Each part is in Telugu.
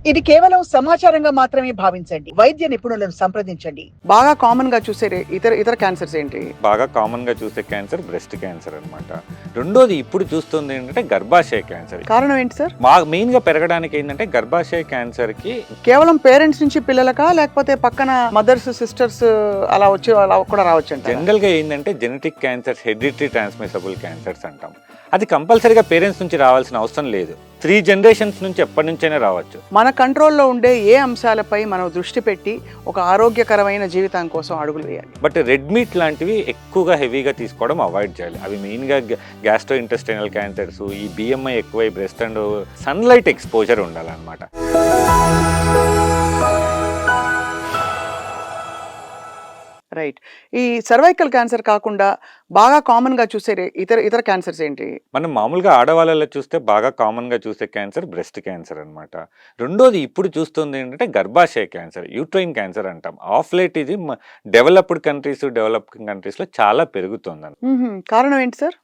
ఇది కేవలం సమాచారంగా మాత్రమే భావించండి. వైద్య నిపుణులను సంప్రదించండి. బాగా కామన్ గా చూసే ఇతర ఇతర క్యాన్సర్స్ ఏంటి? బాగా కామన్‌గా చూసే క్యాన్సర్ బ్రెస్ట్ క్యాన్సర్ అనమాట. రెండోది ఇప్పుడు చూస్తుంది ఏంటంటే గర్భాశయ క్యాన్సర్. కారణం ఏంటి సార్? మెయిన్‌గా పెరగడానికి ఏంటంటే గర్భాశయ క్యాన్సర్‌కి కేవలం పేరెంట్స్ నుంచి పిల్లలకా, లేకపోతే పక్కన మదర్స్, సిస్టర్స్ అలా కూడా రావచ్చంటారా? జనరల్‌గా ఏందంటే genetic cancers, hereditary transmissible cancers అంటాం. అది కంపల్సరీగా పేరెంట్స్ నుంచి రావాల్సిన అవసరం లేదు. 3 జనరేషన్స్ నుంచి ఎప్పటి నుంచైనా రావచ్చు. మన కంట్రోల్లో ఉండే ఏ అంశాలపై మనం దృష్టి పెట్టి ఒక ఆరోగ్యకరమైన జీవితం కోసం అడుగులు వేయాలి? బట్ రెడ్ మీట్ లాంటివి ఎక్కువగా హెవీగా తీసుకోవడం అవాయిడ్ చేయాలి. అవి మెయిన్‌గా గ్యాస్ట్రో ఇంటెస్టైనల్ క్యాన్సర్స్, ఈ బిఎంఐ ఎక్కువై బ్రెస్ట్ అండ్ సన్లైట్ ఎక్స్పోజర్ ఉండాలన్నమాట. రైట్. ఈ సర్వైకల్ క్యాన్సర్ కాకుండా బాగా కామన్‌గా చూసే ఇతర క్యాన్సర్స్ ఏంటి? మనం మామూలుగా ఆడవాళ్ళలో చూస్తే బాగా కామన్‌గా చూసే క్యాన్సర్ బ్రెస్ట్ క్యాన్సర్ అనమాట. రెండోది ఇప్పుడు చూస్తుంది ఏంటంటే గర్భాశయ క్యాన్సర్, యూట్రైన్ క్యాన్సర్ అంటాం. ఆఫ్ లేట్ ఇది డెవలప్డ్ కంట్రీస్, డెవలపింగ్ కంట్రీస్‌లో చాలా పెరుగుతుందండి. కారణం ఏంటి సార్?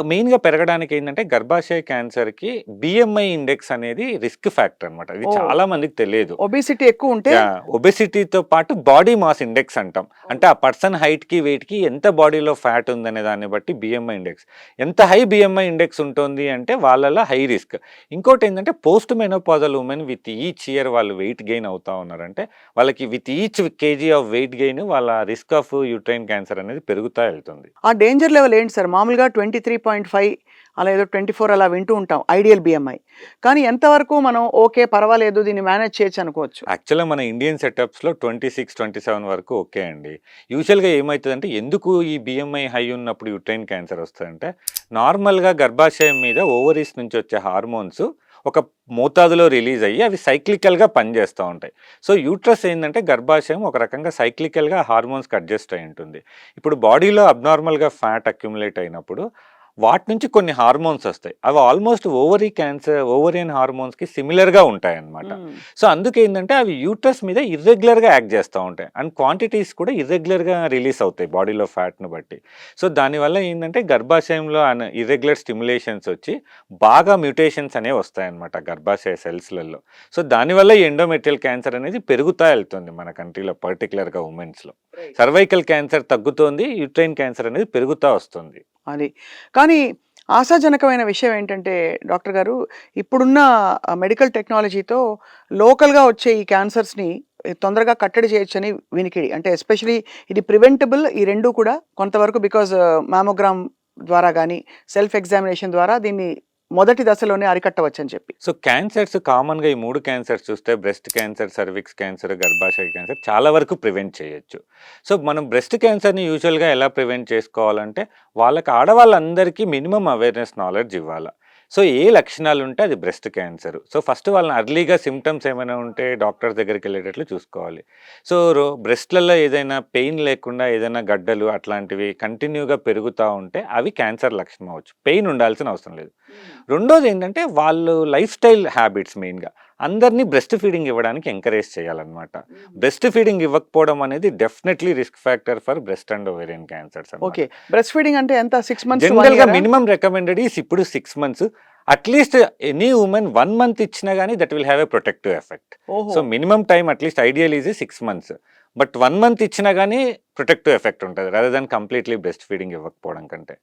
మెయిన్‌గా పెరగడానికి ఏంటంటే గర్భాశయ క్యాన్సర్‌కి బిఎంఐ ఇండెక్స్ అనేది రిస్క్ ఫ్యాక్టర్ అనమాట. ఇది చాలా మందికి తెలియదు. ఒబెసిటీ ఎక్కువ ఉంటే ఒబెసిటీతో పాటు బాడీ మాస్ ఇండెక్స్ అంటాం. అంటే ఆ పర్సన్ హైట్‌కి, వెయిట్‌కి ఎంత బాడీలో ఫ్యాట్ ఉందనే దాన్ని బట్టి బిఎంఐ ఇండెక్స్. ఎంత హై బిఎంఐ ఇండెక్స్ ఉంటుంది అంటే వాళ్ళలో హై రిస్క్. ఇంకోటి ఏంటంటే post menopausal women with each year వాళ్ళు వెయిట్ గెయిన్ అవుతా ఉన్నారంటే వాళ్ళకి with each KG of weight gain వాళ్ళ రిస్క్ ఆఫ్ యూట్రైన్ క్యాన్సర్ అనేది పెరుగుతా వెళ్తుంది. ఆ డేంజర్ లెవెల్ ఏంటి సార్? మామూలుగా 23.5 అలా ఏదో 24 అలా వింటూ ఉంటాం ఐడియల్ బిఎంఐ. కానీ ఎంతవరకు మనం ఓకే పర్వాలేదు దీన్ని మేనేజ్ చేయొచ్చు అనుకోవచ్చు? యాక్చువల్‌గా మన ఇండియన్ సెటప్స్‌లో 26, 27 వరకు ఓకే అండి. యూజువల్‌గా ఏమైతదంటే ఎందుకు ఈ బిఎంఐ హై ఉన్నప్పుడు యూట్రైన్ క్యాన్సర్ వస్తదంటే నార్మల్‌గా గర్భాశయం మీద ఓవరీస్ నుంచి వచ్చే హార్మోన్స్ ఒక మోతాదులో రిలీజ్ అయ్యి అవి సైక్లికల్‌గా పనిచేస్తూ ఉంటాయి. సో యూట్రస్ ఏందంటే గర్భాశయం ఒక రకంగా సైక్లికల్‌గా హార్మోన్స్‌కి అడ్జస్ట్ అయి ఉంటుంది. ఇప్పుడు బాడీలో అబ్నార్మల్‌గా ఫ్యాట్ అక్యుములేట్ అయినప్పుడు వాటి నుంచి కొన్ని హార్మోన్స్ వస్తాయి. అవి ఆల్మోస్ట్ ఓవరియన్ హార్మోన్స్‌కి సిమిలర్‌గా ఉంటాయన్నమాట. సో అందుకేందంటే అవి యూట్రస్ మీద ఇర్రెగ్యులర్‌గా యాక్ట్ చేస్తూ ఉంటాయి. అండ్ క్వాంటిటీస్ కూడా ఇర్రెగ్యులర్‌గా రిలీజ్ అవుతాయి బాడీలో ఫ్యాట్‌ని బట్టి. సో దానివల్ల ఏందంటే గర్భాశయంలో ఇర్రెగ్యులర్ స్టిమ్యులేషన్స్ వచ్చి బాగా మ్యూటేషన్స్ అనేవి వస్తాయన్నమాట గర్భాశయ సెల్స్‌లలో. సో దానివల్ల ఈ ఎండోమెట్రియల్ క్యాన్సర్ అనేది పెరుగుతా వెళ్తుంది మన కంట్రీలో పర్టిక్యులర్‌గా ఉమెన్స్‌లో. సర్వైకల్ క్యాన్సర్ తగ్గుతోంది, యూట్రైన్ క్యాన్సర్ అనేది పెరుగుతా వస్తుంది. అది. కానీ ఆశాజనకమైన విషయం ఏంటంటే డాక్టర్ గారు, ఇప్పుడున్న మెడికల్ టెక్నాలజీతో లోకల్‌గా వచ్చే ఈ క్యాన్సర్స్‌ని తొందరగా కట్టడి చేయొచ్చని వినికిడి. అంటే ఎస్పెషల్లీ ఇది ప్రివెంటబుల్ ఈ 2 కూడా కొంతవరకు బికాజ్ మామోగ్రామ్ ద్వారా గానీ, సెల్ఫ్ ఎగ్జామినేషన్ ద్వారా దీన్ని మొదటి దశలోనే అరికట్టవచ్చని చెప్పి. సో క్యాన్సర్స్ కామన్‌గా ఈ 3 క్యాన్సర్స్ చూస్తే బ్రెస్ట్ క్యాన్సర్, సర్విక్స్ క్యాన్సర్, గర్భాశయ క్యాన్సర్ చాలా వరకు ప్రివెంట్ చేయొచ్చు. సో మనం బ్రెస్ట్ క్యాన్సర్‌ని యూజువల్‌గా ఎలా ప్రివెంట్ చేసుకోవాలంటే ఆడవాళ్ళందరికీ మినిమమ్ అవేర్‌నెస్ నాలెడ్జ్ ఇవ్వాల. సో ఏ లక్షణాలు ఉంటే అది బ్రెస్ట్ క్యాన్సర్. సో ఫస్ట్ వాళ్ళని అర్లీగా సిమ్టమ్స్ ఏమైనా ఉంటే డాక్టర్ దగ్గరికి వెళ్ళేటట్లు చూసుకోవాలి. సో బ్రెస్ట్‌లలో ఏదైనా పెయిన్ లేకుండా ఏదైనా గడ్డలు అట్లాంటివి కంటిన్యూగా పెరుగుతూ ఉంటే అవి క్యాన్సర్ లక్షణం అవ్వచ్చు. పెయిన్ ఉండాల్సిన అవసరం లేదు. రెండోది ఏంటంటే వాళ్ళు లైఫ్ స్టైల్ హ్యాబిట్స్ మెయిన్‌గా అందరినీ బ్రెస్ట్ ఫీడింగ్ ఇవ్వడానికి ఎంకరేజ్ చేయాలన్నమాట. బ్రెస్ట్ ఫీడింగ్ ఇవ్వకపోవడం అనేది definitely risk factor for breast and ovarian cancers. Okay. Breast feeding అంటే ఎంత? 6 మంత్స్? జనరల్‌గా మినిమమ్ రికమెండెడ్ ఈస్ ఇప్పుడు 6 months. At least any women 1 month ఇచ్చినా గానీ that will have a protective effect. So minimum time at least ideal is 6 months. But 1 month ఇచ్చినా గానీ ప్రొటెక్టివ్ ఎఫెక్ట్ ఉంటుంది rather than completely breast feeding ఇవ్వకపోవడం కంటే.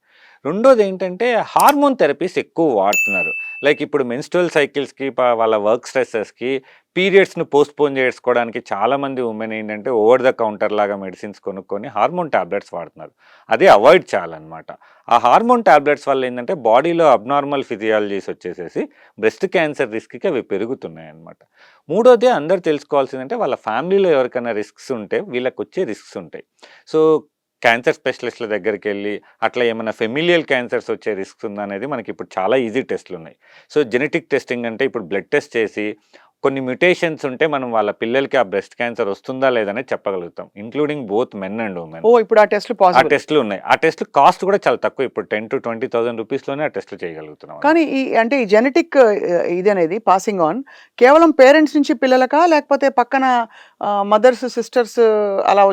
రెండోది ఏంటంటే హార్మోన్ థెరపీస్ ఎక్కువ వాడుతున్నారు. లైక్ ఇప్పుడు మెన్స్ట్రువల్ సైకిల్స్‌కి వాళ్ళ వర్క్ స్ట్రెసెస్‌కి పీరియడ్స్‌ను పోస్ట్‌పోన్ చేసుకోవడానికి చాలామంది ఉమెన్ ఏంటంటే ఓవర్ ద కౌంటర్ లాగా మెడిసిన్స్ కొనుక్కొని హార్మోన్ టాబ్లెట్స్ వాడుతున్నారు. అదే అవాయిడ్ చేయాలన్నమాట. ఆ హార్మోన్ టాబ్లెట్స్ వల్ల ఏంటంటే బాడీలో అబ్నార్మల్ ఫిజియాలజీస్ వచ్చేసేసి బ్రెస్ట్ క్యాన్సర్ రిస్క్‌కి అవి పెరుగుతున్నాయన్నమాట. మూడోది అందరూ తెలుసుకోవాల్సిందంటే వాళ్ళ ఫ్యామిలీలో ఎవరికైనా రిస్క్స్ ఉంటే వీళ్ళకొచ్చే రిస్క్స్ ఉంటాయి. సో క్యాన్సర్ స్పెషలిస్ట్‌ల దగ్గరికెళ్ళి అట్లా ఏమైనా ఫెమిలియల్ క్యాన్సర్స్ వచ్చే రిస్క్స్ ఉందా అనేది మనకి ఇప్పుడు చాలా ఈజీ టెస్ట్‌లు ఉన్నాయి. సో జెనెటిక్ టెస్టింగ్ అంటే ఇప్పుడు బ్లడ్ టెస్ట్ చేసి కొన్ని మ్యుటేషన్స్ ఉంటే మనం వాళ్ళ పిల్లలకి ఆ బ్రెస్ట్ క్యాన్సర్ వస్తుందా లేదనేది చెప్పగలుగుతాం. Including both men and women. ఇప్పుడు ఆ టెస్ట్‌లు ఆ పాసిబుల్. టెస్ట్‌లు ఉన్నాయి. ఆ టెస్ట్‌లు కాస్ట్ కూడా చాలా తక్కువ. ఇప్పుడు 10,000-20,000 రూపీస్‌లోనే ఆ టెస్ట్‌లు చేయగలుగుతున్నాం. కానీ ఈ జెనెటిక్ ఇదనేది పాసింగ్ ఆన్ కేవలం పేరెంట్స్ నుంచి పిల్లలకా, లేకపోతే పక్కన మదర్స్, సిస్టర్స్ అలా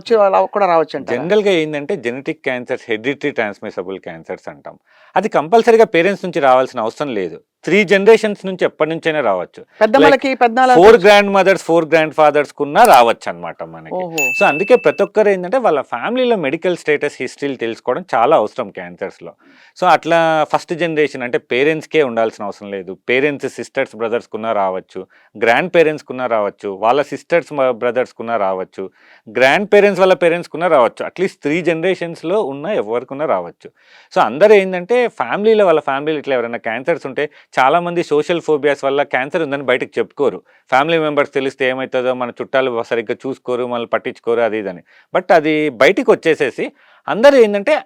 కూడా రావచ్చంటారా? జనరల్‌గా ఏందంటే genetic cancers, hereditary transmissible cancers అంటాం. అది కంపల్సరీగా పేరెంట్స్ నుంచి రావాల్సిన అవసరం లేదు. 3 జనరేషన్స్ నుంచి ఎప్పటి నుంచైనా రావచ్చు. పెద్దమ్మలకి, పెద్దనాన్నలకి 4 గ్రాండ్ మదర్స్, 4 గ్రాండ్ ఫాదర్స్ కున్నా రావచ్చు అనమాట మనకి. ఓహో! సో అందుకే ప్రతి ఒక్కరు ఏంటంటే వాళ్ళ ఫ్యామిలీలో మెడికల్ స్టేటస్ హిస్టరీలు తెలుసుకోవడం చాలా అవసరం క్యాన్సర్స్లో. సో అట్లా ఫస్ట్ జనరేషన్ అంటే పేరెంట్స్కే ఉండాల్సిన అవసరం లేదు. పేరెంట్స్ సిస్టర్స్ బ్రదర్స్ కున్నా రావచ్చు, గ్రాండ్ పేరెంట్స్ కున్నా రావచ్చు, వాళ్ళ సిస్టర్స్ బ్రదర్స్ కున్నా రావచ్చు, గ్రాండ్ పేరెంట్స్ వాళ్ళ పేరెంట్స్ కున్నా రావచ్చు. అట్లీస్ట్ 3 జనరేషన్స్లో ఉన్న ఎవరికున్నా రావచ్చు. సో అందరూ ఏంటంటే ఫ్యామిలీలో వాళ్ళ ఫ్యామిలీలో ఇట్లా ఎవరైనా క్యాన్సర్స్ ఉంటే చాలామంది సోషల్ ఫోబియాస్ వల్ల క్యాన్సర్ ఉందని బయటకు చెప్పుకోరు. ఫ్యామిలీ మెంబర్స్ తెలిస్తే ఏమవుతుందో, మన చుట్టాలు సరిగ్గా చూసుకోరు, మనల్ని పట్టించుకోరు అది ఇదని. బట్ అది బయటికి వచ్చేసేసి అందరూ ఏంటంటే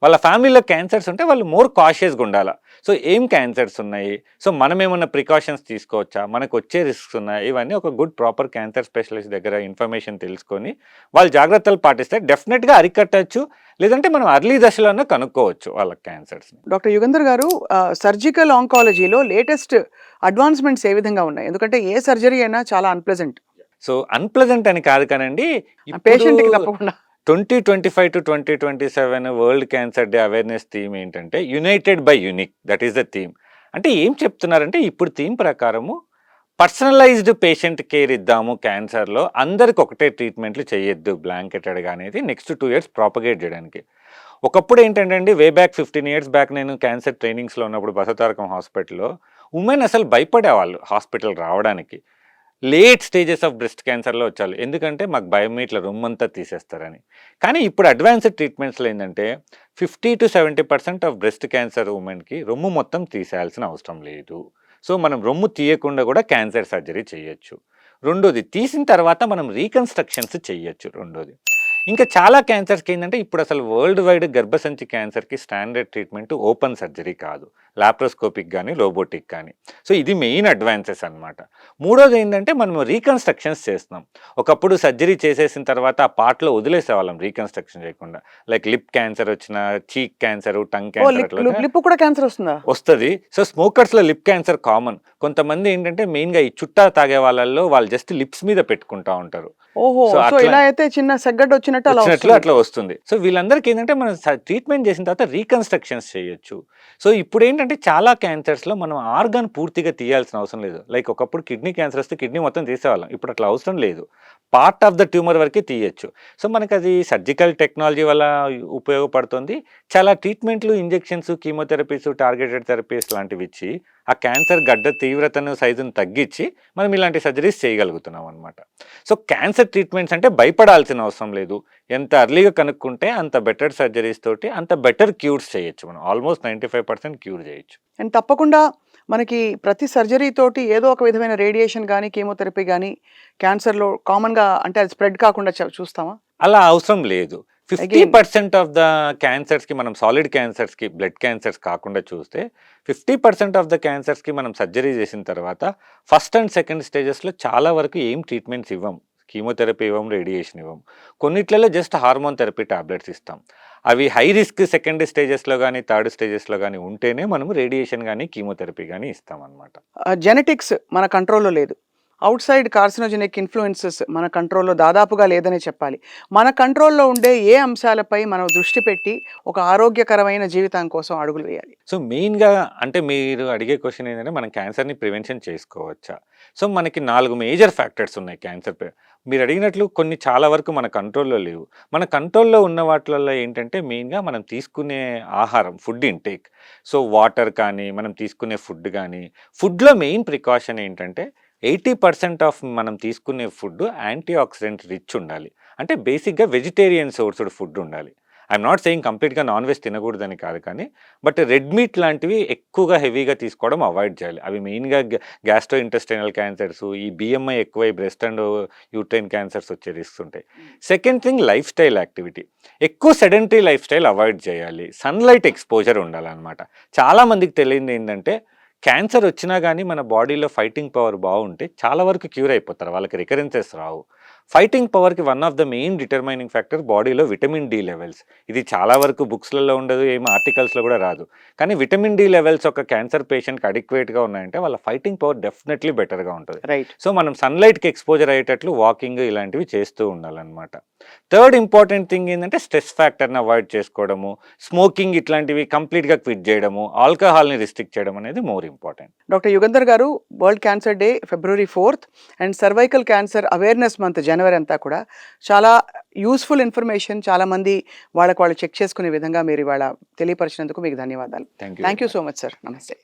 వాళ్ళ ఫ్యామిలీలో క్యాన్సర్స్ ఉంటే వాళ్ళు మోర్ కాషియస్గా ఉండాలి. సో ఏం క్యాన్సర్స్ ఉన్నాయి, సో మనం ఏమన్నా ప్రికాషన్స్ తీసుకోవచ్చా, మనకు వచ్చే రిస్క్స్ ఉన్నాయి, ఇవన్నీ ఒక గుడ్ ప్రాపర్ క్యాన్సర్ స్పెషలిస్ట్ దగ్గర ఇన్ఫర్మేషన్ తెలుసుకొని వాళ్ళు జాగ్రత్తలు పాటిస్తే డెఫినెట్గా అరికట్టచ్చు. లేదంటే మనం అర్లీ దశలోనే కనుక్కోవచ్చు వాళ్ళ క్యాన్సర్స్. డాక్టర్ యుగంధర్ గారు, సర్జికల్ ఆంకాలజీలో లేటెస్ట్ అడ్వాన్స్మెంట్స్ ఏ విధంగా ఉన్నాయి? ఎందుకంటే ఏ సర్జరీ అయినా చాలా అన్ప్లెజెంట్ సో అన్ప్లెజెంట్ అని కాదు కానండి, పేషెంట్కి తప్పకుండా. 2025 to 2027 world cancer day awareness theme ఏంటంటే united by unique, that is the theme. అంటే ఏం చెప్తున్నారంటే ఇప్పుడు థీమ్ ప్రకారము పర్సనలైజ్డ్ పేషెంట్ కేర్ ఇద్దాము క్యాన్సర్లో, అందరికి ఒకటే ట్రీట్మెంట్లు చేయొద్దు బ్లాంకెటెడ్గా అనేది నెక్స్ట్ 2 years ప్రాపగేట్ చేయడానికి. ఒకప్పుడు ఏంటంటే అండి, వే బ్యాక్ 15 years బ్యాక్ నేను క్యాన్సర్ ట్రైనింగ్స్లో ఉన్నప్పుడు బసవతారకం హాస్పిటల్లో ఉమెన్ అసలు భయపడేవాళ్ళు హాస్పిటల్ రావడానికి. లేట్ స్టేజెస్ ఆఫ్ బ్రెస్ట్ క్యాన్సర్లో వచ్చారు, ఎందుకంటే మాకు భయం ఇట్లా రొమ్మంతా తీసేస్తారని. కానీ ఇప్పుడు అడ్వాన్స్డ్ ట్రీట్మెంట్స్లో ఏంటంటే 50 to 70% ఆఫ్ బ్రెస్ట్ క్యాన్సర్ ఉమెన్కి రొమ్ము మొత్తం తీసేయాల్సిన అవసరం లేదు. సో మనం రొమ్ము తీయకుండా కూడా క్యాన్సర్ సర్జరీ చేయొచ్చు. రెండోది, తీసిన తర్వాత మనం రీకన్స్ట్రక్షన్స్ చేయొచ్చు. రెండోది, ఇంకా చాలా క్యాన్సర్స్కి ఏంటంటే ఇప్పుడు అసలు వరల్డ్ వైడ్ గర్భసంచి క్యాన్సర్కి స్టాండర్డ్ ట్రీట్మెంట్ ఓపెన్ సర్జరీ కాదు, లాప్రోస్కోపిక్ కానీ రోబోటిక్ కానీ. సో ఇది మెయిన్ అడ్వాన్సెస్ అనమాట. మూడోది ఏంటంటే మనం రీకన్స్ట్రక్షన్స్ చేస్తున్నాం. ఒకప్పుడు సర్జరీ చేసేసిన తర్వాత ఆ పార్ట్లో వదిలేసేవాళ్ళం రీకన్స్ట్రక్షన్ చేయకుండా. లైక్ లిప్ క్యాన్సర్ వచ్చిన, చీక్ క్యాన్సర్, టంగ్ క్యాన్సర్ అట్లా లిప్ కూడా క్యాన్సర్ వస్తుందా? వస్తుంది. సో స్మోకర్స్లో లిప్ క్యాన్సర్ కామన్. కొంతమంది ఏంటంటే మెయిన్గా ఈ చుట్టా తాగే వాళ్ళల్లో వాళ్ళు జస్ట్ లిప్స్ మీద పెట్టుకుంటా ఉంటారు. ఓహో! సో ఇలా అయితే చిన్న సెగ్గడ్డ వచ్చినట్టు అట్లా వస్తుంది. సో వీళ్ళందరికీ ఏంటంటే మనం ట్రీట్మెంట్ చేసిన తర్వాత రీకన్స్ట్రక్షన్స్ చేయొచ్చు. సో ఇప్పుడు ఏంటంటే చాలా క్యాన్సర్స్లో మనం ఆర్గాన్ పూర్తిగా తీయాల్సిన అవసరం లేదు. లైక్ ఒకప్పుడు కిడ్నీ క్యాన్సర్ వస్తే కిడ్నీ మొత్తం తీసేవాళ్ళం, ఇప్పుడు అట్లా అవసరం లేదు. పార్ట్ ఆఫ్ ద ట్యూమర్ వరకే తీయచ్చు. సో మనకి అది సర్జికల్ టెక్నాలజీ వల్ల ఉపయోగపడుతుంది. చాలా ట్రీట్మెంట్లు, ఇంజెక్షన్స్, కీమోథెరపీస్, టార్గెటెడ్ థెరపీస్ లాంటివి ఇచ్చి ఆ క్యాన్సర్ గడ్డ తీవ్రతను, సైజును తగ్గించి మనం ఇలాంటి సర్జరీస్ చేయగలుగుతున్నాం అనమాట. సో క్యాన్సర్ ట్రీట్మెంట్స్ అంటే భయపడాల్సిన అవసరం లేదు. ఎంత అర్లీగా కనుక్కుంటే అంత బెటర్ సర్జరీస్ తోటి అంత బెటర్ క్యూర్స్ చేయొచ్చు. మనం ఆల్మోస్ట్ 95% క్యూర్ చేయొచ్చు. అండ్ తప్పకుండా మనకి ప్రతి సర్జరీ తోటి ఏదో ఒక విధమైన రేడియేషన్ కానీ, కీమోథెరపీ కానీ క్యాన్సర్లో కామన్గా అంటే అది స్ప్రెడ్ కాకుండా చూస్తామా? అలా అవసరం లేదు. 50% ఆఫ్ ద క్యాన్సర్స్కి మనం సాలిడ్ క్యాన్సర్స్కి, బ్లడ్ క్యాన్సర్స్ కాకుండా చూస్తే 50% ఆఫ్ ద క్యాన్సర్స్కి మనం సర్జరీ చేసిన తర్వాత ఫస్ట్ అండ్ సెకండ్ స్టేజెస్లో చాలా వరకు ఏం ట్రీట్మెంట్స్ ఇవ్వం. కీమోథెరపీ ఇవ్వం, రేడియేషన్ ఇవ్వం. కొన్నిట్లలో జస్ట్ హార్మోన్ థెరపీ టాబ్లెట్స్ ఇస్తాం. అవి హై రిస్క్ సెకండ్ స్టేజెస్లో కానీ, థర్డ్ స్టేజెస్లో కానీ ఉంటేనే మనము రేడియేషన్ కానీ, కీమోథెరపీ కానీ ఇస్తాం అనమాట. జెనెటిక్స్ మన కంట్రోల్లో లేదు. అవుట్ సైడ్ కార్సినోజెనిక్ ఇన్ఫ్లుయెన్సెస్ మన కంట్రోల్లో దాదాపుగా లేదనే చెప్పాలి. మన కంట్రోల్లో ఉండే ఏ అంశాలపై మనం దృష్టి పెట్టి ఒక ఆరోగ్యకరమైన జీవితం కోసం అడుగులు వేయాలి? సో మెయిన్గా అంటే మీరు అడిగే క్వశ్చన్ ఏంటంటే మనం క్యాన్సర్ని ప్రివెన్షన్ చేసుకోవచ్చా? సో మనకి 4 మేజర్ ఫ్యాక్టర్స్ ఉన్నాయి క్యాన్సర్. మీరు అడిగినట్లు కొన్ని చాలా వరకు మన కంట్రోల్లో లేవు. మన కంట్రోల్లో ఉన్న వాటిల్లో ఏంటంటే మెయిన్గా మనం తీసుకునే ఆహారం, ఫుడ్ ఇంటేక్. సో వాటర్ కానీ, మనం తీసుకునే ఫుడ్ కానీ, ఫుడ్లో మెయిన్ ప్రికాషన్ ఏంటంటే 80% ఆఫ్ మనం తీసుకునే ఫుడ్ యాంటీ ఆక్సిడెంట్ రిచ్ ఉండాలి. అంటే బేసిక్గా వెజిటేరియన్ సోర్స్డ్ ఫుడ్ ఉండాలి. ఐఎమ్ నాట్ సెయింగ్ కంప్లీట్గా నాన్ వెజ్ తినకూడదని కాదు, కానీ బట్ రెడ్ మీట్ లాంటివి ఎక్కువగా హెవీగా తీసుకోవడం అవాయిడ్ చేయాలి. అవి మెయిన్గా గ్యాస్ట్రో ఇంటెస్టైనల్ క్యాన్సర్స్, ఈ బిఎంఐ ఎక్కువై బ్రెస్ట్ అండ్ యూట్రైన్ క్యాన్సర్స్ వచ్చే రిస్క్స్ ఉంటాయి. Second thing, life style activity. ఎక్కువ సెడెంటరీ లైఫ్ స్టైల్ అవాయిడ్ చేయాలి. సన్లైట్ ఎక్స్పోజర్ ఉండాలన్నమాట. చాలామందికి తెలియదు ఏంటంటే క్యాన్సర్ వచ్చినా కానీ మన బాడీలో ఫైటింగ్ పవర్ బాగుంటే చాలా వరకు క్యూర్ అయిపోతారు, వాళ్ళకి రికరెన్సెస్ రావు. ఫైటింగ్ పవర్కి one of the main determining factor బాడీలో విటమిన్ డి లెవెల్స్. ఇది చాలా వరకు బుక్స్లలో ఉండదు, ఏం ఆర్టికల్స్లో కూడా రాదు. కానీ విటమిన్ డి లెవెల్స్ ఒక క్యాన్సర్ పేషెంట్కి అడిక్వేట్గా ఉన్నాయంటే వాళ్ళ ఫైటింగ్ పవర్ డెఫినెట్లీ బెటర్గా ఉంటుంది. రైట్. సో మనం సన్లైట్కి ఎక్స్పోజర్ అయ్యేటట్లు వాకింగ్ ఇలాంటివి చేస్తూ ఉండాలన్నమాట. థర్డ్ ఇంపార్టెంట్ థింగ్ ఏంటంటే స్ట్రెస్ ఫ్యాక్టర్ని అవాయిడ్ చేసుకోవడము, స్మోకింగ్ ఇట్లాంటివి కంప్లీట్గా క్విట్ చేయడము, ఆల్కహాల్ని రిస్ట్రిక్ట్ చేయడం అనేది మోర్ ఇంపార్టెంట్. డాక్టర్ యుగంధర్ గారు, world cancer day February 4th and cervical cancer awareness month జనవరి అంతా కూడా చాలా యూస్ఫుల్ ఇన్ఫర్మేషన్, చాలా మంది వాళ్ళకు వాళ్ళు చెక్ చేసుకునే విధంగా మీరు ఇవాళ తెలియపరిచినందుకు మీకు ధన్యవాదాలు. Thank you. Thank you so much sir. నమస్తే.